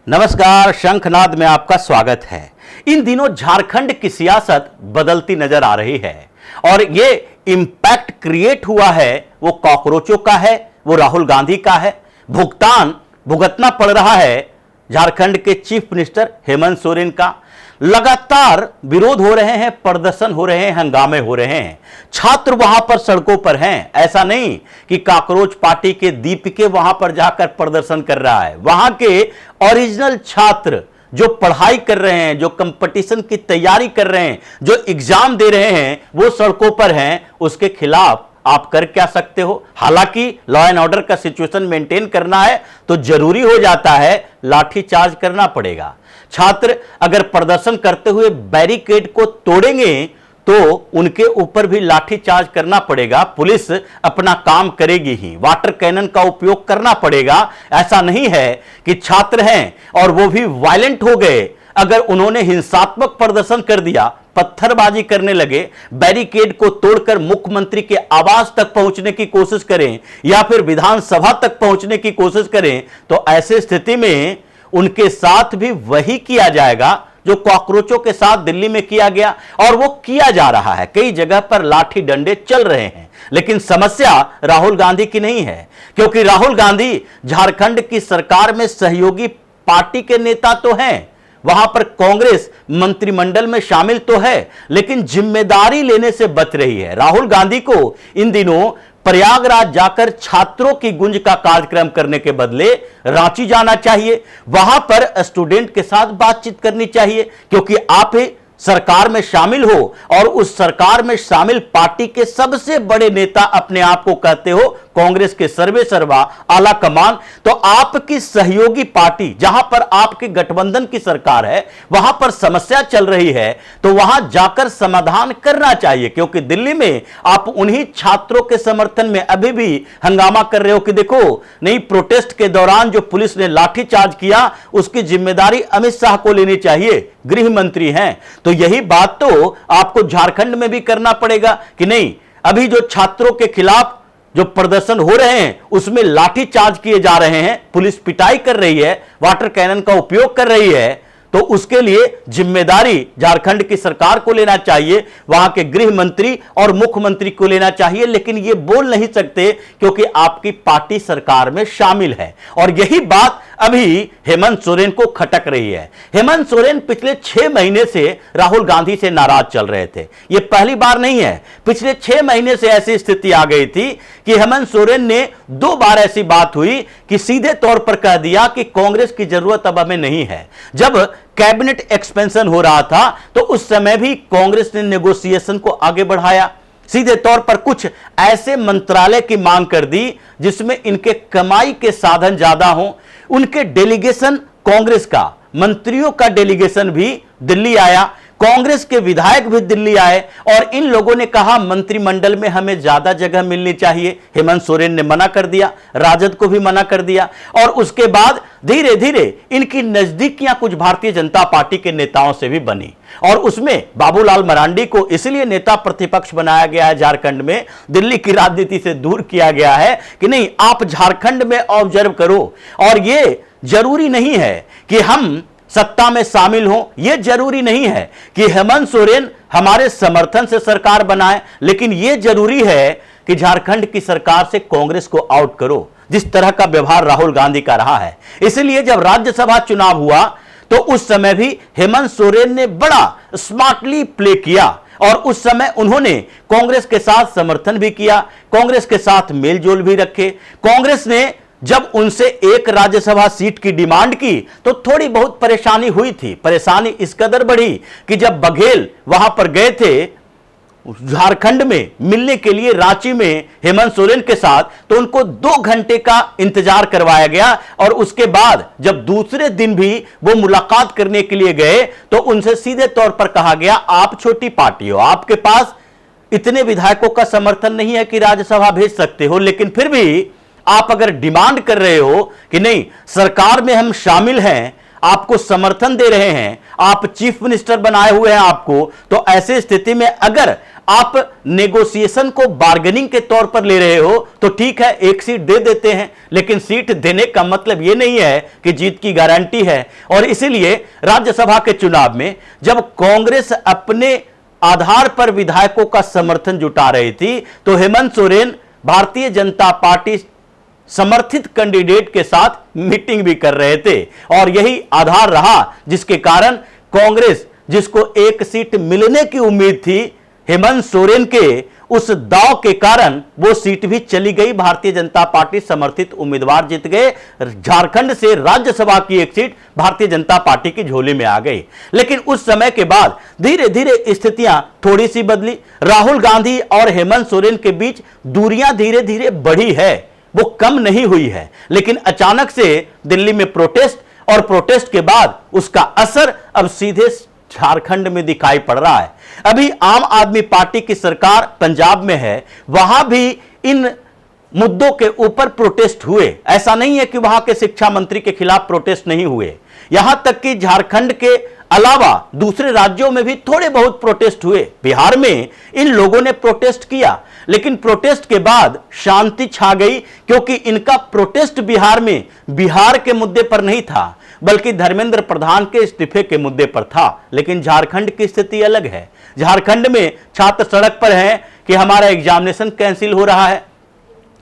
नमस्कार, शंखनाद में आपका स्वागत है। इन दिनों झारखंड की सियासत बदलती नजर आ रही है और ये इंपैक्ट क्रिएट हुआ है, वो कॉकरोचों का है, वो राहुल गांधी का है। भुगतान भुगतना पड़ रहा है झारखंड के चीफ मिनिस्टर हेमंत सोरेन का। लगातार विरोध हो रहे हैं, प्रदर्शन हो रहे हैं, हंगामे हो रहे हैं, छात्र वहां पर सड़कों पर हैं। ऐसा नहीं कि कॉकरोच पार्टी के दीपिके वहां पर जाकर प्रदर्शन कर रहा है। वहां के ओरिजिनल छात्र जो पढ़ाई कर रहे हैं, जो कंपटीशन की तैयारी कर रहे हैं, जो एग्जाम दे रहे हैं, वो सड़कों पर हैं। उसके खिलाफ आप कर क्या सकते हो? हालांकि लॉ एंड ऑर्डर का सिचुएशन मेंटेन करना है तो जरूरी हो जाता है, लाठीचार्ज करना पड़ेगा। छात्र अगर प्रदर्शन करते हुए बैरिकेड को तोड़ेंगे तो उनके ऊपर भी लाठीचार्ज करना पड़ेगा। पुलिस अपना काम करेगी ही, वाटर कैनन का उपयोग करना पड़ेगा। ऐसा नहीं है कि छात्र हैं और वो भी वायलेंट हो गए। अगर उन्होंने हिंसात्मक प्रदर्शन कर दिया, पत्थरबाजी करने लगे, बैरिकेड को तोड़कर मुख्यमंत्री के आवास तक पहुंचने की कोशिश करें या फिर विधानसभा तक पहुंचने की कोशिश करें, तो ऐसे स्थिति में उनके साथ भी वही किया जाएगा जो कॉकरोचों के साथ दिल्ली में किया गया, और वो किया जा रहा है। कई जगह पर लाठी डंडे चल रहे हैं, लेकिन समस्या राहुल गांधी की नहीं है, क्योंकि राहुल गांधी झारखंड की सरकार में सहयोगी पार्टी के नेता तो हैं, वहां पर कांग्रेस मंत्रिमंडल में शामिल तो है, लेकिन जिम्मेदारी लेने से बच रही है। राहुल गांधी को इन दिनों प्रयागराज जाकर छात्रों की गुंज का कार्यक्रम करने के बदले रांची जाना चाहिए, वहां पर स्टूडेंट के साथ बातचीत करनी चाहिए, क्योंकि आप ही सरकार में शामिल हो और उस सरकार में शामिल पार्टी के सबसे बड़े नेता अपने आप को कहते हो कांग्रेस के सर्वे सर्वा आला कमान। तो आपकी सहयोगी पार्टी, जहां पर आपके गठबंधन की सरकार है, वहां पर समस्या चल रही है, तो वहां जाकर समाधान करना चाहिए। क्योंकि दिल्ली में आप उन्हीं छात्रों के समर्थन में अभी भी हंगामा कर रहे हो कि देखो नहीं, प्रोटेस्ट के दौरान जो पुलिस ने लाठीचार्ज किया उसकी जिम्मेदारी अमित शाह को लेनी चाहिए, गृह मंत्री हैं। तो यही बात तो आपको झारखंड में भी करना पड़ेगा कि नहीं, अभी जो छात्रों के खिलाफ जो प्रदर्शन हो रहे हैं उसमें लाठीचार्ज किए जा रहे हैं, पुलिस पिटाई कर रही है, वाटर कैनन का उपयोग कर रही है, तो उसके लिए जिम्मेदारी झारखंड की सरकार को लेना चाहिए, वहां के गृह मंत्री और मुख्यमंत्री को लेना चाहिए। लेकिन ये बोल नहीं सकते क्योंकि आपकी पार्टी सरकार में शामिल है, और यही बात अभी हेमंत सोरेन को खटक रही है। हेमंत सोरेन पिछले 6 महीने से राहुल गांधी से नाराज चल रहे थे। यह पहली बार नहीं है, पिछले 6 महीने से ऐसी स्थिति आ गई थी कि हेमंत सोरेन ने 2 बार ऐसी बात हुई कि सीधे तौर पर कह दिया कि कांग्रेस की जरूरत अब हमें नहीं है। जब कैबिनेट एक्सपेंशन हो रहा था तो उस समय भी कांग्रेस ने नेगोशिएशन को आगे बढ़ाया, सीधे तौर पर कुछ ऐसे मंत्रालय की मांग कर दी जिसमें इनके कमाई के साधन ज्यादा हों। उनके डेलीगेशन, कांग्रेस का मंत्रियों का डेलीगेशन भी दिल्ली आया, कांग्रेस के विधायक भी दिल्ली आए, और इन लोगों ने कहा मंत्रिमंडल में हमें ज्यादा जगह मिलनी चाहिए। हेमंत सोरेन ने मना कर दिया, राजद को भी मना कर दिया, और उसके बाद धीरे धीरे इनकी नजदीकियां कुछ भारतीय जनता पार्टी के नेताओं से भी बनी, और उसमें बाबूलाल मरांडी को इसलिए नेता प्रतिपक्ष बनाया गया है झारखंड में, दिल्ली की राजनीति से दूर किया गया है कि नहीं, आप झारखंड में ऑब्जर्व करो, और यह जरूरी नहीं है कि हम सत्ता में शामिल हों, यह जरूरी नहीं है कि हेमंत सोरेन हमारे समर्थन से सरकार बनाए, लेकिन यह जरूरी है कि झारखंड की सरकार से कांग्रेस को आउट करो, जिस तरह का व्यवहार राहुल गांधी का रहा है। इसलिए जब राज्यसभा चुनाव हुआ तो उस समय भी हेमंत सोरेन ने बड़ा स्मार्टली प्ले किया, और उस समय उन्होंने कांग्रेस के साथ समर्थन भी किया, कांग्रेस के साथ मेलजोल भी रखे। कांग्रेस ने जब उनसे एक राज्यसभा सीट की डिमांड की तो थोड़ी बहुत परेशानी हुई थी। परेशानी इस कदर बढ़ी कि जब बघेल वहां पर गए थे झारखंड में मिलने के लिए रांची में हेमंत सोरेन के साथ, तो उनको 2 घंटे का इंतजार करवाया गया, और उसके बाद जब दूसरे दिन भी वो मुलाकात करने के लिए गए तो उनसे सीधे तौर पर कहा गया आप छोटी पार्टी हो, आपके पास इतने विधायकों का समर्थन नहीं है कि राज्यसभा भेज सकते हो, लेकिन फिर भी आप अगर डिमांड कर रहे हो कि नहीं सरकार में हम शामिल हैं, आपको समर्थन दे रहे हैं, आप चीफ मिनिस्टर बनाए हुए हैं आपको, तो ऐसे स्थिति में अगर आप नेगोशिएशन को बार्गेनिंग के तौर पर ले रहे हो तो ठीक है, एक सीट दे देते हैं, लेकिन सीट देने का मतलब यह नहीं है कि जीत की गारंटी है। और इसीलिए राज्यसभा के चुनाव में जब कांग्रेस अपने आधार पर विधायकों का समर्थन जुटा रही थी तो हेमंत सोरेन भारतीय जनता पार्टी समर्थित कैंडिडेट के साथ मीटिंग भी कर रहे थे, और यही आधार रहा जिसके कारण कांग्रेस, जिसको एक सीट मिलने की उम्मीद थी हेमंत सोरेन के उस दांव के कारण, वो सीट भी चली गई। भारतीय जनता पार्टी समर्थित उम्मीदवार जीत गए। झारखंड से राज्यसभा की एक सीट भारतीय जनता पार्टी की झोली में आ गई। लेकिन उस समय के बाद धीरे धीरे स्थितियां थोड़ी सी बदली। राहुल गांधी और हेमंत सोरेन के बीच दूरियां धीरे धीरे बढ़ी है, वो कम नहीं हुई है। लेकिन अचानक से दिल्ली में प्रोटेस्ट, और प्रोटेस्ट के बाद उसका असर अब सीधे झारखंड में दिखाई पड़ रहा है। अभी आम आदमी पार्टी की सरकार पंजाब में है, वहां भी इन मुद्दों के ऊपर प्रोटेस्ट हुए। ऐसा नहीं है कि वहां के शिक्षा मंत्री के खिलाफ प्रोटेस्ट नहीं हुए, यहां तक कि झारखंड के अलावा दूसरे राज्यों में भी थोड़े बहुत प्रोटेस्ट हुए। बिहार में इन लोगों ने प्रोटेस्ट किया, लेकिन प्रोटेस्ट के बाद शांति छा गई, क्योंकि इनका प्रोटेस्ट बिहार में बिहार के मुद्दे पर नहीं था, बल्कि धर्मेंद्र प्रधान के इस्तीफे के मुद्दे पर था। लेकिन झारखंड की स्थिति अलग है। झारखंड में छात्र सड़क पर हैं कि हमारा एग्जामिनेशन कैंसिल हो रहा है।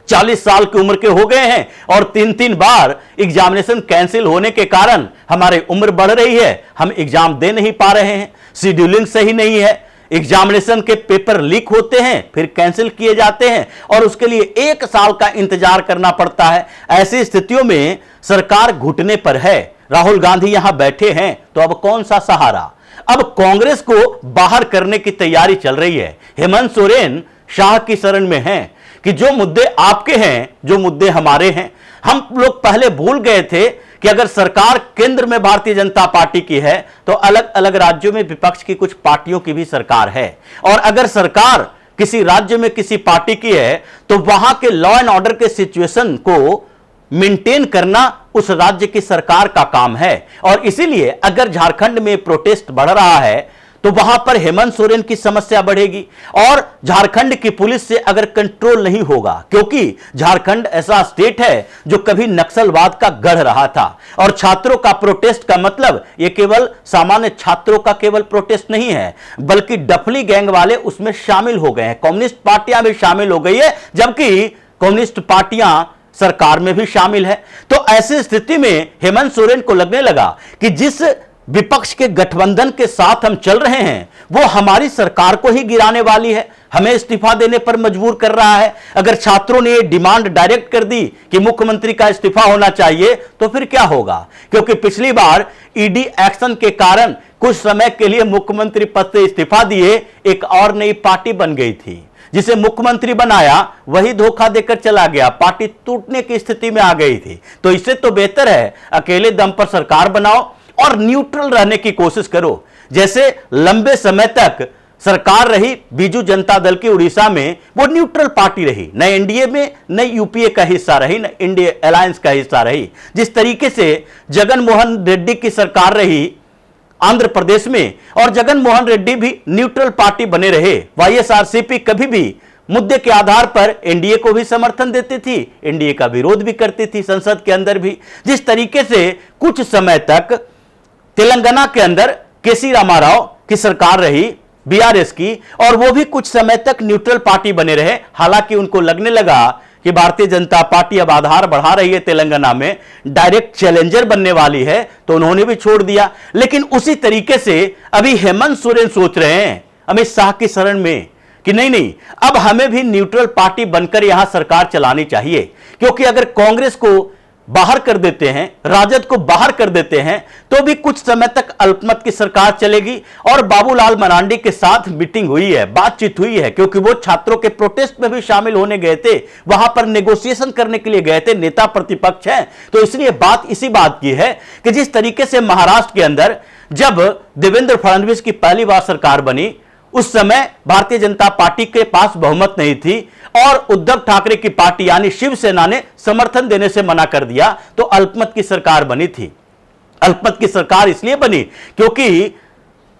40 साल की उम्र के हो गए हैं और 3-3 बार एग्जामिनेशन कैंसिल होने के कारण हमारी उम्र बढ़ रही है, हम एग्जाम दे नहीं पा रहे हैं, शेड्यूलिंग सही नहीं है, एग्जामिनेशन के पेपर लीक होते हैं, फिर कैंसिल किए जाते हैं और उसके लिए 1 साल का इंतजार करना पड़ता है। ऐसी स्थितियों में सरकार घुटने पर है। राहुल गांधी यहां बैठे हैं तो अब कौन सा सहारा? अब कांग्रेस को बाहर करने की तैयारी चल रही है। हेमंत सोरेन शाह की शरण में हैं कि जो मुद्दे आपके हैं, जो मुद्दे हमारे हैं। हम लोग पहले भूल गए थे कि अगर सरकार केंद्र में भारतीय जनता पार्टी की है तो अलग अलग राज्यों में विपक्ष की कुछ पार्टियों की भी सरकार है, और अगर सरकार किसी राज्य में किसी पार्टी की है तो वहां के लॉ एंड ऑर्डर के सिचुएशन को मेंटेन करना उस राज्य की सरकार का काम है। और इसीलिए अगर झारखंड में प्रोटेस्ट बढ़ रहा है तो वहां पर हेमंत सोरेन की समस्या बढ़ेगी, और झारखंड की पुलिस से अगर कंट्रोल नहीं होगा, क्योंकि झारखंड ऐसा स्टेट है जो कभी नक्सलवाद का गढ़ रहा था। और छात्रों का प्रोटेस्ट का मतलब ये केवल सामान्य छात्रों का केवल प्रोटेस्ट नहीं है, बल्कि डफली गैंग वाले उसमें शामिल हो गए हैं। कम्युनिस्ट पार्टियां भी शामिल हो गई है, जबकि कम्युनिस्ट पार्टियां सरकार में भी शामिल है। तो ऐसी स्थिति में हेमंत सोरेन को लगने लगा कि जिस विपक्ष के गठबंधन के साथ हम चल रहे हैं वो हमारी सरकार को ही गिराने वाली है, हमें इस्तीफा देने पर मजबूर कर रहा है। अगर छात्रों ने ये डिमांड डायरेक्ट कर दी कि मुख्यमंत्री का इस्तीफा होना चाहिए तो फिर क्या होगा? क्योंकि पिछली बार ईडी एक्शन के कारण कुछ समय के लिए मुख्यमंत्री पद से इस्तीफा दिए, एक और नई पार्टी बन गई थी। जिसे मुख्यमंत्री बनाया वही धोखा देकर चला गया, पार्टी टूटने की स्थिति में आ गई थी। तो इससे तो बेहतर है अकेले दम पर सरकार बनाओ और न्यूट्रल रहने की कोशिश करो। जैसे लंबे समय तक सरकार रही बीजू जनता दल की उड़ीसा में, वो न्यूट्रल पार्टी रही, न एनडीए में न यूपीए का हिस्सा रही, न इंडिया अलायंस का हिस्सा रही। जिस तरीके से जगन मोहन रेड्डी की सरकार रही आंध्र प्रदेश में, और जगन मोहन रेड्डी भी न्यूट्रल पार्टी बने रहे। वाईएसआरसीपी कभी भी मुद्दे के आधार पर एनडीए को भी समर्थन देती थी, एनडीए का विरोध भी करती थी संसद के अंदर भी। जिस तरीके से कुछ समय तक तेलंगाना के अंदर केसी रामाराव की सरकार रही बीआरएस की, और वो भी कुछ समय तक न्यूट्रल पार्टी बने रहे। हालांकि उनको लगने लगा कि भारतीय जनता पार्टी अब आधार बढ़ा रही है, तेलंगाना में डायरेक्ट चैलेंजर बनने वाली है, तो उन्होंने भी छोड़ दिया। लेकिन उसी तरीके से अभी हेमंत सोरेन सोच रहे हैं अमित शाह की शरण में कि नहीं नहीं, अब हमें भी न्यूट्रल पार्टी बनकर यहां सरकार चलानी चाहिए, क्योंकि अगर कांग्रेस को बाहर कर देते हैं, राजद को बाहर कर देते हैं, तो भी कुछ समय तक अल्पमत की सरकार चलेगी। और बाबूलाल मरांडी के साथ मीटिंग हुई है, बातचीत हुई है, क्योंकि वो छात्रों के प्रोटेस्ट में भी शामिल होने गए थे, वहां पर नेगोशिएशन करने के लिए गए थे, नेता प्रतिपक्ष हैं। तो इसलिए बात इसी बात की है कि जिस तरीके से महाराष्ट्र के अंदर जब देवेंद्र फडणवीस की पहली बार सरकार बनी, उस समय भारतीय जनता पार्टी के पास बहुमत नहीं थी और उद्धव ठाकरे की पार्टी यानी शिवसेना ने समर्थन देने से मना कर दिया, तो अल्पमत की सरकार बनी थी। अल्पमत की सरकार इसलिए बनी क्योंकि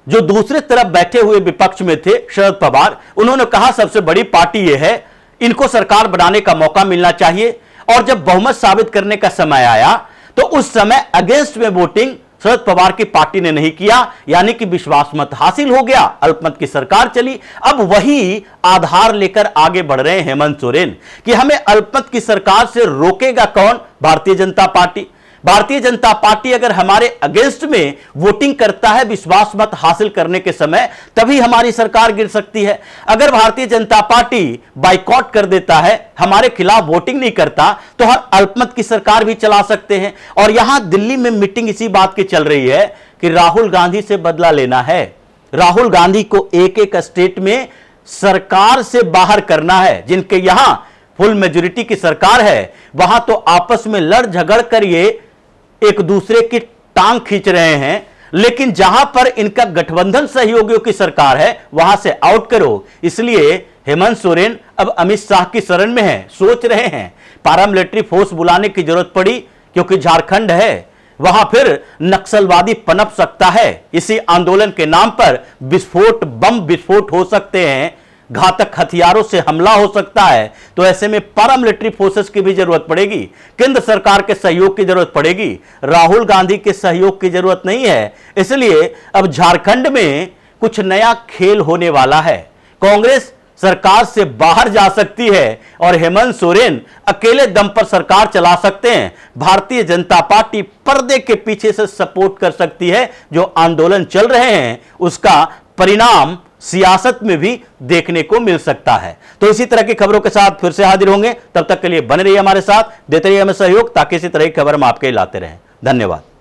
जो दूसरे तरफ बैठे हुए विपक्ष में थे शरद पवार, उन्होंने कहा सबसे बड़ी पार्टी यह है, इनको सरकार बनाने का मौका मिलना चाहिए। और जब बहुमत साबित करने का समय आया तो उस समय अगेंस्ट में वोटिंग शरद पवार की पार्टी ने नहीं किया, यानी कि विश्वास मत हासिल हो गया, अल्पमत की सरकार चली। अब वही आधार लेकर आगे बढ़ रहे हैं हेमंत सोरेन कि हमें अल्पमत की सरकार से रोकेगा कौन? भारतीय जनता पार्टी। भारतीय जनता पार्टी अगर हमारे अगेंस्ट में वोटिंग करता है विश्वास मत हासिल करने के समय, तभी हमारी सरकार गिर सकती है। अगर भारतीय जनता पार्टी बाइकॉट कर देता है, हमारे खिलाफ वोटिंग नहीं करता, तो हम अल्पमत की सरकार भी चला सकते हैं। और यहां दिल्ली में मीटिंग इसी बात की चल रही है कि राहुल गांधी से बदला लेना है। राहुल गांधी को एक एक स्टेट में सरकार से बाहर करना है। जिनके यहां फुल मेजोरिटी की सरकार है, वहां तो आपस में लड़ झगड़ कर ये एक दूसरे की टांग खींच रहे हैं, लेकिन जहां पर इनका गठबंधन सहयोगियों की सरकार है, वहां से आउट करो। इसलिए हेमंत सोरेन अब अमित शाह की शरण में है, सोच रहे हैं पैरामिलिट्री फोर्स बुलाने की जरूरत पड़ी क्योंकि झारखंड है, वहां फिर नक्सलवादी पनप सकता है। इसी आंदोलन के नाम पर विस्फोट, बम विस्फोट हो सकते हैं, घातक हथियारों से हमला हो सकता है। तो ऐसे में पैरामिलिट्री फोर्सेस की भी जरूरत पड़ेगी, केंद्र सरकार के सहयोग की जरूरत पड़ेगी, राहुल गांधी के सहयोग की जरूरत नहीं है। इसलिए अब झारखंड में कुछ नया खेल होने वाला है। कांग्रेस सरकार से बाहर जा सकती है और हेमंत सोरेन अकेले दम पर सरकार चला सकते हैं। भारतीय जनता पार्टी पर्दे के पीछे से सपोर्ट कर सकती है। जो आंदोलन चल रहे हैं उसका परिणाम सियासत में भी देखने को मिल सकता है। तो इसी तरह की खबरों के साथ फिर से हाजिर होंगे, तब तक के लिए बने रहिए हमारे साथ, देते रहिए हमें सहयोग ताकि इसी तरह की खबर हम आपके लाते रहें। धन्यवाद।